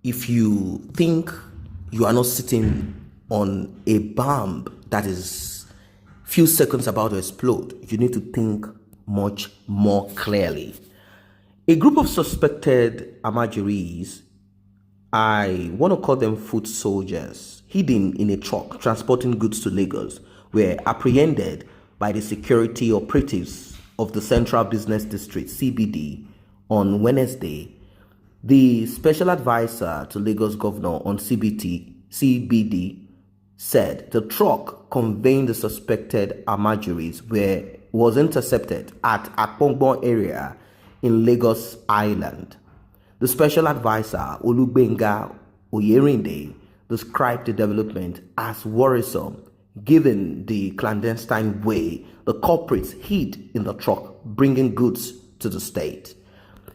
if you think you are not sitting on a bomb that is few seconds about to explode, you need to think much more clearly. A group of suspected ALMAJ1R1S, I want to call them foot soldiers, hidden in a truck transporting goods to Lagos, were apprehended by the security operatives of the Central Business District, CBD, on Wednesday. The special advisor to Lagos Governor on CBD said the truck conveying the suspected ALMAJ1R1S was intercepted at Akpongbon area in Lagos Island. The special advisor, Olubenga Oyerinde, described the development as worrisome given the clandestine way the culprits hid in the truck bringing goods to the state.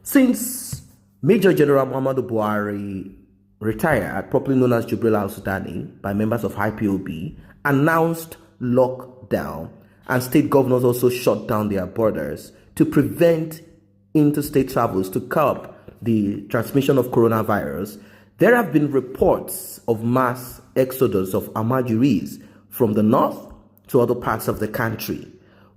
Since Major General Muhammadu Buhari retired, properly known as Jubril al-Sudani, by members of IPOB, announced lockdown, and state governors also shut down their borders to prevent interstate travels to curb the transmission of coronavirus, there have been reports of mass exodus of ALMAJ1R1S from the north to other parts of the country.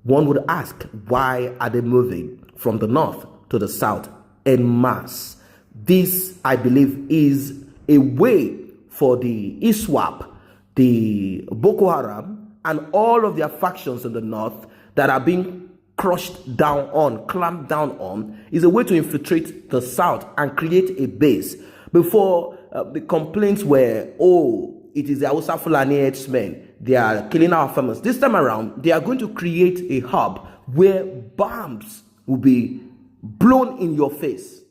One would ask, why are they moving from the north to the south en masse? This, I believe, is a way for the ISWAP, the Boko Haram, and all of their factions in the north that are being crushed down on, clamped down on, is a way to infiltrate the south and create a base. Before, the complaints were, oh, it is the Hausa Fulani headsmen, they are killing our farmers. This time around, they are going to create a hub where bombs will be blown in your face.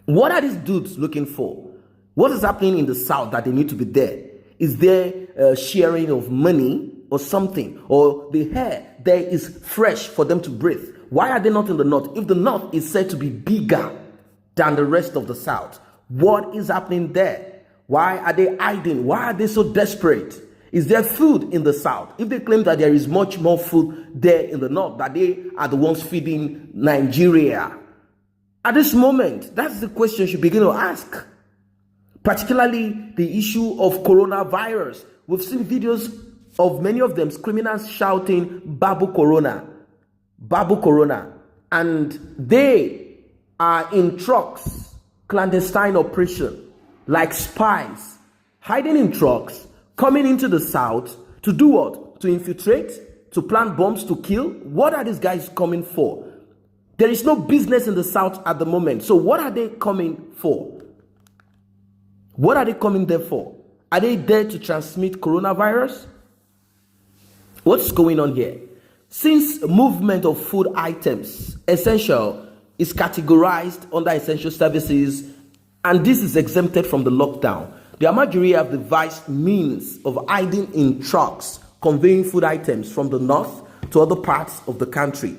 What are these dudes looking for? What is happening in the south that they need to be there? Is there sharing of money or something? Or the air there is fresh for them to breathe? Why are they not in the north? If the north is said to be bigger than the rest of the south, what is happening there? Why are they hiding? Why are they so desperate? Is there food in the south? If they claim that there is much more food there in the north, that they are the ones feeding Nigeria, at this moment, that's the question you should begin to ask. Particularly the issue of coronavirus. We've seen videos of many of them, criminals shouting, Babu Corona, Babu Corona. And they are in trucks, clandestine operation, like spies, hiding in trucks, coming into the south to do what? To infiltrate, to plant bombs, to kill? What are these guys coming for? There is no business in the south at the moment. So what are they coming for? What are they coming there for? Are they there to transmit coronavirus? What's going on here? Since movement of food items, essential, is categorized under essential services, and this is exempted from the lockdown, the ALMAJ1R1S have devised means of hiding in trucks, conveying food items from the north to other parts of the country.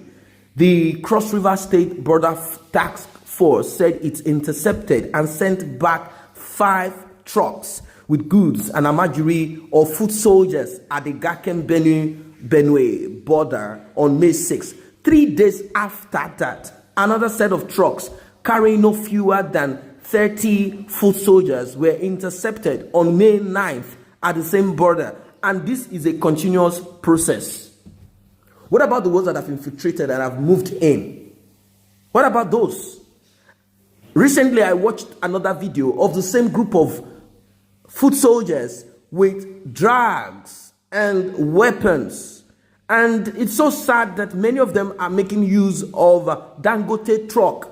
The Cross River State Border Task Force said it intercepted and sent back 5 trucks with goods and ALMAJ1R1S or foot soldiers at the Gakem Benue border on May 6. 3 days after that, another set of trucks carrying no fewer than 30 foot soldiers were intercepted on May 9th at the same border. And this is a continuous process. What about the ones that have infiltrated and have moved in? What about those? Recently, I watched another video of the same group of foot soldiers with drugs and weapons. And it's so sad that many of them are making use of Dangote truck.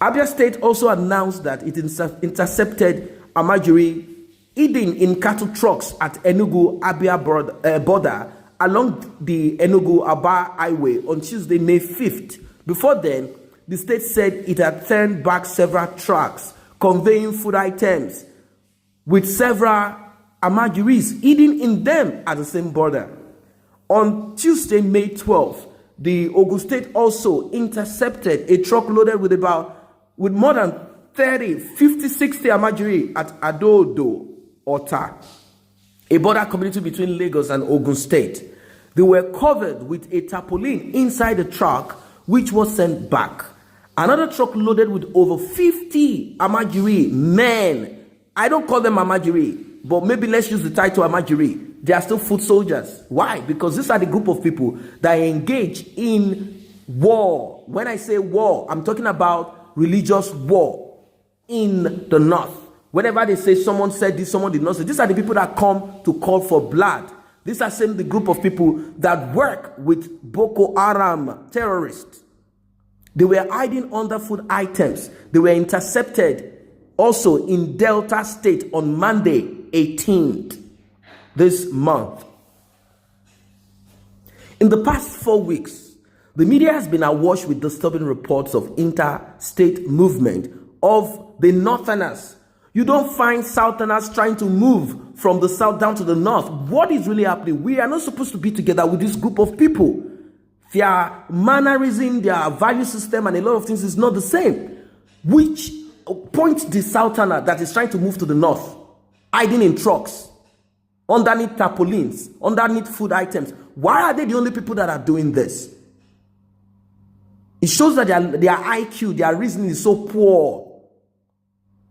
Abia State also announced that it intercepted ALMAJ1R1S hidden in cattle trucks at Enugu-Abia border along the Enugu-Aba highway on Tuesday, May 5th. Before then, the state said it had turned back several trucks conveying food items with several ALMAJ1R1S hidden in them at the same border. On Tuesday, May 12th, the Ogun State also intercepted a truck loaded with more than 30, 50, 60 ALMAJ1R1S at Adodo, Ota, a border community between Lagos and Ogun State. They were covered with a tarpaulin inside the truck, which was sent back. Another truck loaded with over 50 ALMAJ1R1S men. I don't call them ALMAJ1R1S, but maybe let's use the title ALMAJ1R1S. They are still foot soldiers. Why? Because these are the group of people that engage in war. When I say war, I'm talking about religious war in the north. Whenever they say someone said this, someone did not say, these are the people that come to call for blood. These are the group of people that work with Boko Haram terrorists. They were hiding under food items. They were intercepted also in Delta State on Monday 18th this month. In the past 4 weeks, the media has been awash with disturbing reports of interstate movement of the northerners. You don't find southerners trying to move from the south down to the north. What is really happening? We are not supposed to be together with this group of people. Their mannerism, their value system, and a lot of things is not the same. Which points the southerner that is trying to move to the north, hiding in trucks, underneath tarpaulins, underneath food items. Why are they the only people that are doing this? It shows that their IQ, their reasoning is so poor.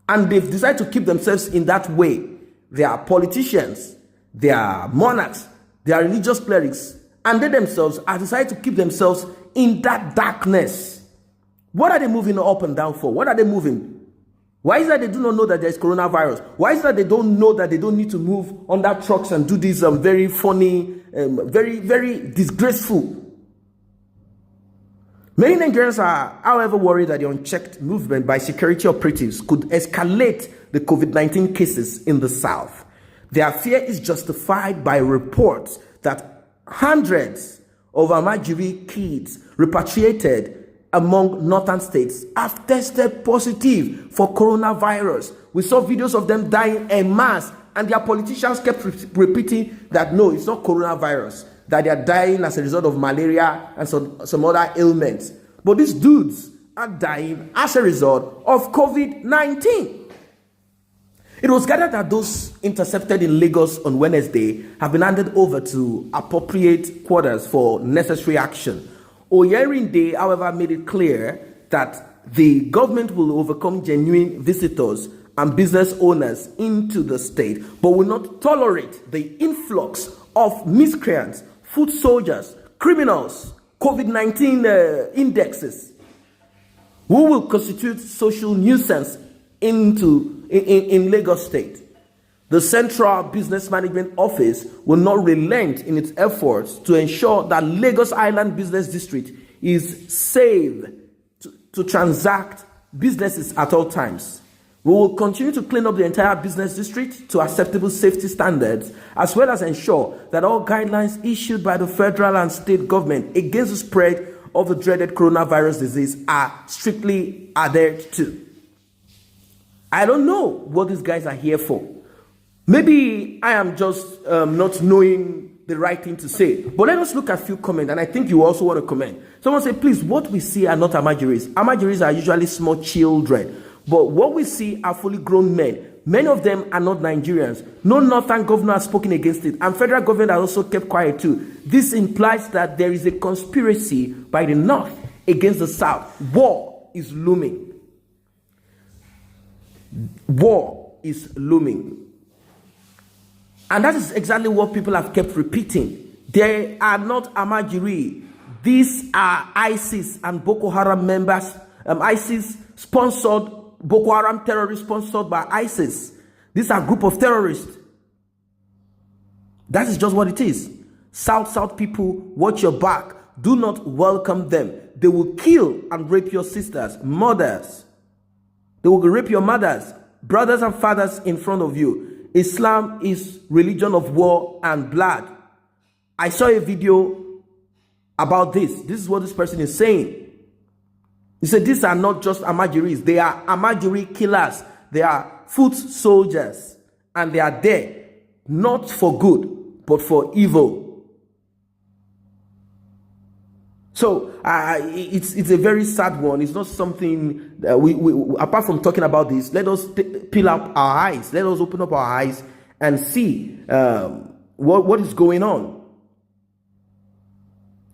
And they've decided to keep themselves in that way. They are politicians, they are monarchs, they are religious clerics, and they themselves have decided to keep themselves in that darkness. What are they moving up and down for? What are they moving? Why is that they do not know that there is coronavirus? Why is that they don't know that they don't need to move on that trucks and do this very funny, very, very disgraceful? Many Nigerians are, however, worried that the unchecked movement by security operatives could escalate the COVID-19 cases in the south. Their fear is justified by reports that hundreds of ALMAJ1R1S kids repatriated among northern states have tested positive for coronavirus. We saw videos of them dying en masse, and their politicians kept repeating that no, it's not coronavirus, that they are dying as a result of malaria and some other ailments. But these dudes are dying as a result of COVID-19. It was gathered that those intercepted in Lagos on Wednesday have been handed over to appropriate quarters for necessary action. Oyerinde, however, made it clear that the government will overcome genuine visitors and business owners into the state, but will not tolerate the influx of miscreants, foot soldiers, criminals, COVID-19 indexes, who will constitute social nuisance in Lagos State. The Central Business Management Office will not relent in its efforts to ensure that Lagos Island Business District is safe to transact businesses at all times. We will continue to clean up the entire business district to acceptable safety standards, as well as ensure that all guidelines issued by the federal and state government against the spread of the dreaded coronavirus disease are strictly adhered to. I don't know what these guys are here for. Maybe I am just not knowing the right thing to say. But let us look at a few comments, and I think you also want to comment. Someone say, please, what we see are not ALMAJ1R1S. ALMAJ1R1S are usually small children. But what we see are fully grown men. Many of them are not Nigerians. No northern governor has spoken against it. And federal government has also kept quiet too. This implies that there is a conspiracy by the north against the south. War is looming. War is looming. And that is exactly what people have kept repeating. They are not ALMAJ1R1S. These are ISIS and Boko Haram members. ISIS sponsored Boko Haram terrorists sponsored by ISIS. These are a group of terrorists. That is just what it is. South people, watch your back. Do not welcome them. They will kill and rape your sisters, mothers. They will rape your mothers, brothers and fathers in front of you. Islam is religion of war and blood. I saw a video about this. This is what this person is saying. He said, these are not just ALMAJ1R1S. They are ALMAJ1R1S killers. They are foot soldiers. And they are there, not for good, but for evil. So, it's a very sad one. It's not something that we apart from talking about this, let us peel up our eyes. Let us open up our eyes and see what is going on.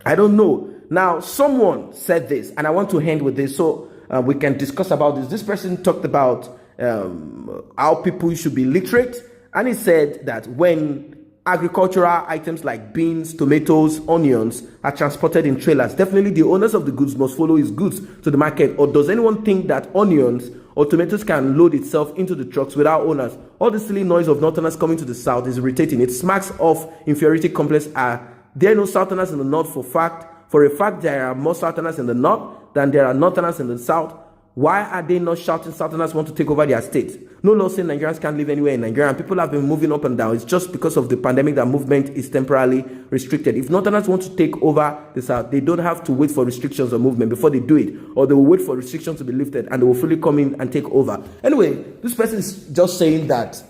I don't know. Now, someone said this, and I want to end with this. So, we can discuss about this. This person talked about how people should be literate, and he said that when agricultural items like beans, tomatoes, onions are transported in trailers, definitely the owners of the goods must follow his goods to the market. Or does anyone think that onions or tomatoes can load itself into the trucks without owners? All the silly noise of northerners coming to the south is irritating. It smacks of inferiority complex. Are there no southerners in the north? For a fact there are more southerners in the north than there are northerners in the south. Why are they not shouting southerners want to take over their state? No law saying Nigerians can't live anywhere in Nigeria, and people have been moving up and down. It's just because of the pandemic that movement is temporarily restricted. If northerners want to take over the south, they don't have to wait for restrictions or movement before they do it, or they will wait for restrictions to be lifted and they will fully come in and take over. Anyway, this person is just saying that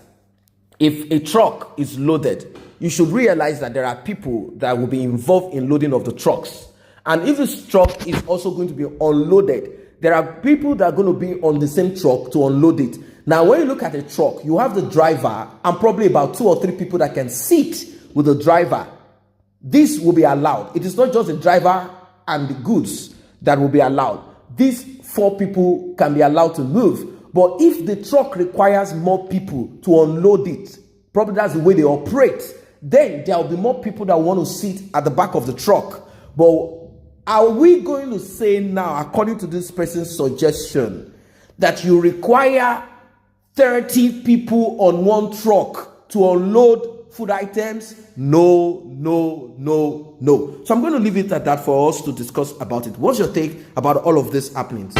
if a truck is loaded, you should realize that there are people that will be involved in loading of the trucks. And if this truck is also going to be unloaded, there are people that are going to be on the same truck to unload it. Now, when you look at a truck, you have the driver and probably about 2 or 3 people that can sit with the driver. This will be allowed. It is not just the driver and the goods that will be allowed. These 4 people can be allowed to move. But if the truck requires more people to unload it, probably that's the way they operate, then there will be more people that want to sit at the back of the truck. But are we going to say now, according to this person's suggestion, that you require 30 people on one truck to unload food items? No, no, no, no. So I'm going to leave it at that for us to discuss about it. What's your take about all of these happenings?